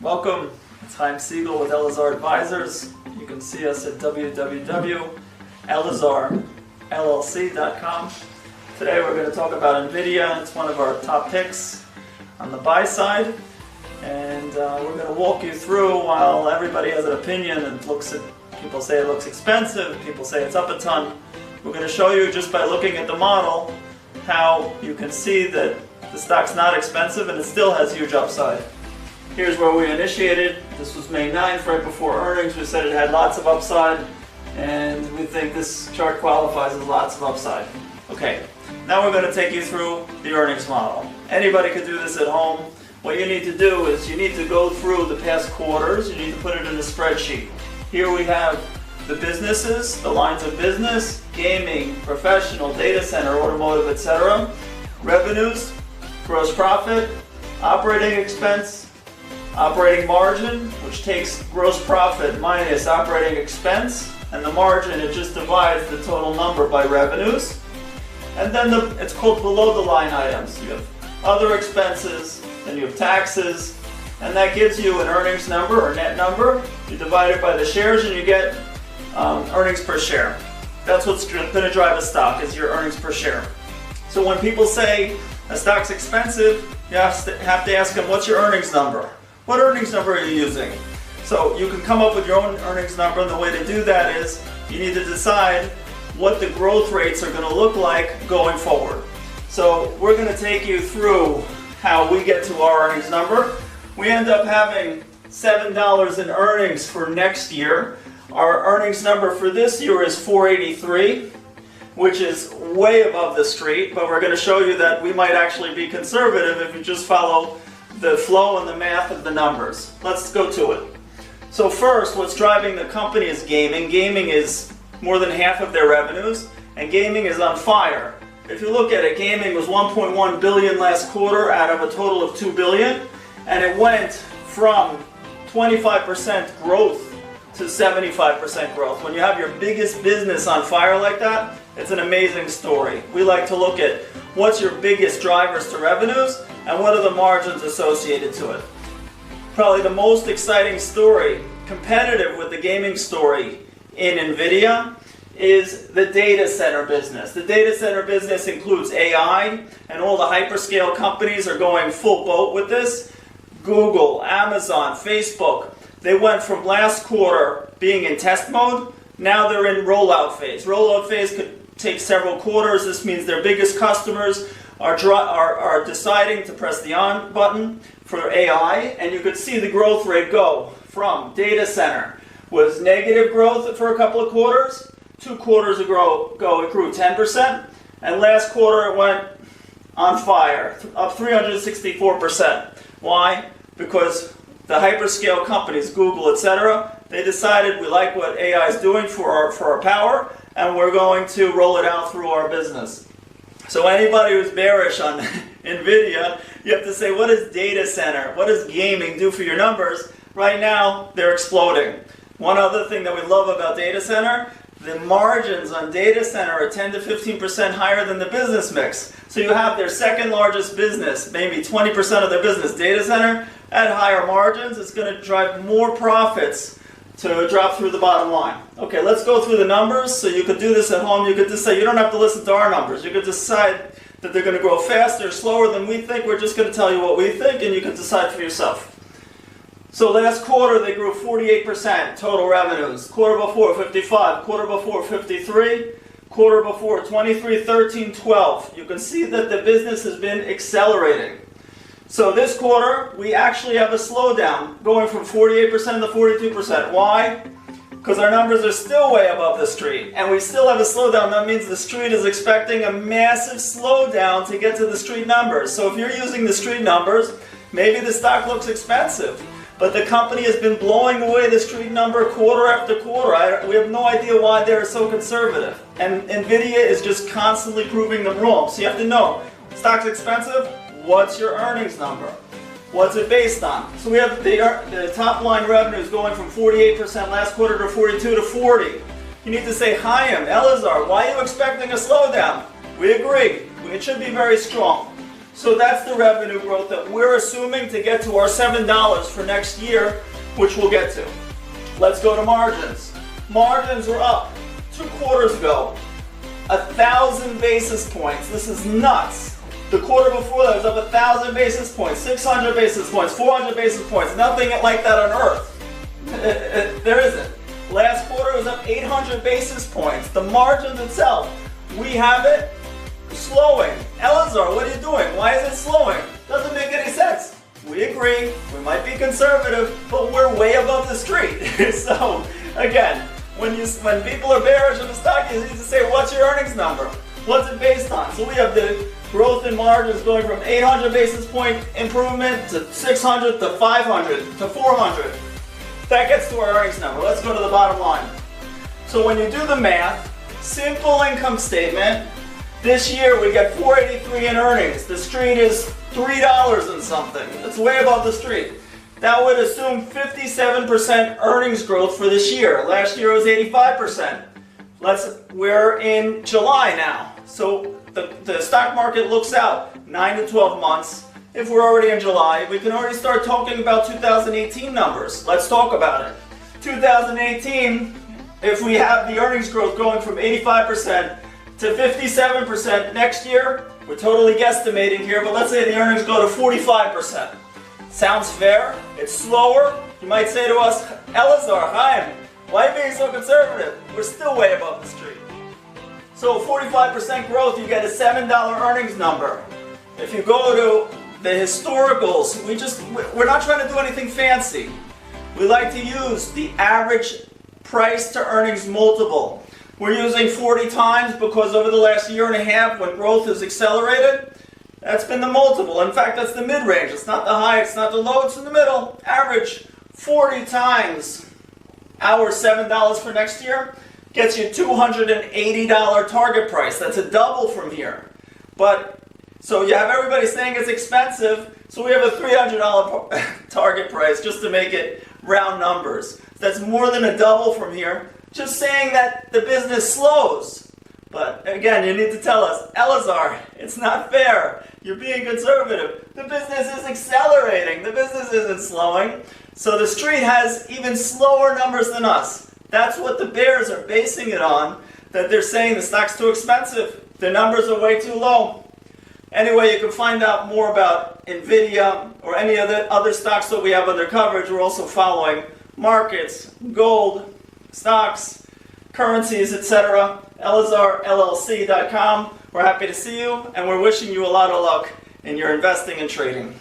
Welcome, it's Chaim Siegel with Elazar Advisors. You can see us at www.elazarllc.com. Today we're going to talk about NVIDIA. It's one of our top picks on the buy side. And we're going to walk you through, while everybody has an opinion and people say it looks expensive, people say it's up a ton. We're going to show you just by looking at the model how you can see that the stock's not expensive and it still has huge upside. Here's where we initiated. This was May 9th, right before earnings. We said it had lots of upside, and we think this chart qualifies as lots of upside. Okay, now we're going to take you through the earnings model. Anybody could do this at home. What you need to do is you need to go through the past quarters. You need to put it in a spreadsheet. Here we have the businesses, the lines of business: gaming, professional, data center, automotive, etc. Revenues, gross profit, operating expense, operating margin, which takes gross profit minus operating expense, and the margin, it just divides the total number by revenues. And then it's called below the line items. You have other expenses, then you have taxes, and that gives you an earnings number or net number. You divide it by the shares and you get earnings per share. That's what's going to drive a stock, is your earnings per share. So when people say a stock's expensive, you have to ask them, what's your earnings number? What earnings number are you using? So you can come up with your own earnings number, and the way to do that is you need to decide what the growth rates are going to look like going forward. So we're going to take you through how we get to our earnings number. We end up having $7 in earnings for next year. Our earnings number for this year is $4.83, which is way above the street, but we're going to show you that we might actually be conservative if you just follow the flow and the math of the numbers. Let's go to it. So first, what's driving the company is gaming. Gaming is more than half of their revenues, and gaming is on fire. If you look at it, gaming was $1.1 billion last quarter out of a total of $2 billion, and it went from 25% growth to 75% growth. When you have your biggest business on fire like that, it's an amazing story. We like to look at what's your biggest drivers to revenues and what are the margins associated to it. Probably the most exciting story, competitive with the gaming story in NVIDIA, is the data center business. The data center business includes AI, and all the hyperscale companies are going full boat with this. Google, Amazon, Facebook, they went from last quarter being in test mode, now they're in rollout phase. Rollout phase could take several quarters. This means their biggest customers are deciding to press the on button for AI, and you could see the growth rate go from data center was negative growth for a couple of quarters. 2 quarters ago it grew 10%, and last quarter it went on fire, up 364%. Why? Because the hyperscale companies, Google, etc., they decided we like what AI is doing for our power, and we're going to roll it out through our business. So anybody who's bearish on NVIDIA, you have to say, what does data center, what does gaming do for your numbers? Right now, they're exploding. One other thing that we love about data center, the margins on data center are 10 to 15% higher than the business mix. So you have their second largest business, maybe 20% of their business, data center, at higher margins. It's going to drive more profits to drop through the bottom line. Okay, let's go through the numbers. So you could do this at home. You could just say, you don't have to listen to our numbers. You could decide that they're going to grow faster or slower than we think. We're just going to tell you what we think, and you can decide for yourself. So last quarter they grew 48% total revenues. Quarter before 55, quarter before 53, quarter before 23, 13, 12. You can see that the business has been accelerating. So this quarter we actually have a slowdown going from 48% to 42%. Why? Because our numbers are still way above the street, and we still have a slowdown. That means the street is expecting a massive slowdown to get to the street numbers. So if you're using the street numbers, maybe the stock looks expensive, but the company has been blowing away the street number quarter after quarter. We have no idea why they're so conservative. And NVIDIA is just constantly proving them wrong. So you have to know, stock's expensive, what's your earnings number? What's it based on? So we have the top line revenues going from 48% last quarter to 42 to 40. You need to say, Chaim, Elazar, why are you expecting a slowdown? We agree. It should be very strong. So that's the revenue growth that we're assuming to get to our $7 for next year, which we'll get to. Let's go to margins. Margins were up 2 quarters ago, 1,000 basis points. This is nuts. The quarter before that was up 1,000 basis points, 600 basis points, 400 basis points. Nothing like that on earth. There isn't. Last quarter was up 800 basis points. The margins itself, we have it slowing. Elazar, what are you doing? Why is it slowing? Doesn't make any sense. We agree, we might be conservative, but we're way above the street. So, again, when people are bearish on the stock, you need to say, what's your earnings number? What's it based on? So we have the growth in margins going from 800 basis point improvement to 600 to 500 to 400. That gets to our earnings number. Let's go to the bottom line. So when you do the math, simple income statement, this year we get $483 in earnings. The street is $3 and something. That's way above the street. That would assume 57% earnings growth for this year. Last year it was 85%. We're in July now. So the stock market looks out 9 to 12 months. If we're already in July, we can already start talking about 2018 numbers. Let's talk about it. 2018, if we have the earnings growth going from 85% to 57% next year, we're totally guesstimating here, but let's say the earnings go to 45%. Sounds fair? It's slower? You might say to us, Elazar, Chaim, why are you being so conservative? We're still way above the street. So 45% growth, you get a $7 earnings number. If you go to the historicals, we're not trying to do anything fancy. We like to use the average price to earnings multiple. We're using 40 times because over the last year and a half, when growth has accelerated, that's been the multiple. In fact, that's the mid-range. It's not the high, it's not the low, it's in the middle. Average 40 times our $7 for next year gets you $280 target price. That's a double from here. So you have everybody saying it's expensive, so we have a $300 target price just to make it round numbers. That's more than a double from here, just saying that the business slows. But again, you need to tell us, Elazar, it's not fair. You're being conservative. The business is accelerating. The business isn't slowing. So the street has even slower numbers than us. That's what the bears are basing it on, that they're saying the stock's too expensive. The numbers are way too low. Anyway, you can find out more about NVIDIA or any of the other stocks that we have under coverage. We're also following markets, gold, stocks, currencies, etc. ElazarLLC.com. We're happy to see you, and we're wishing you a lot of luck in your investing and trading.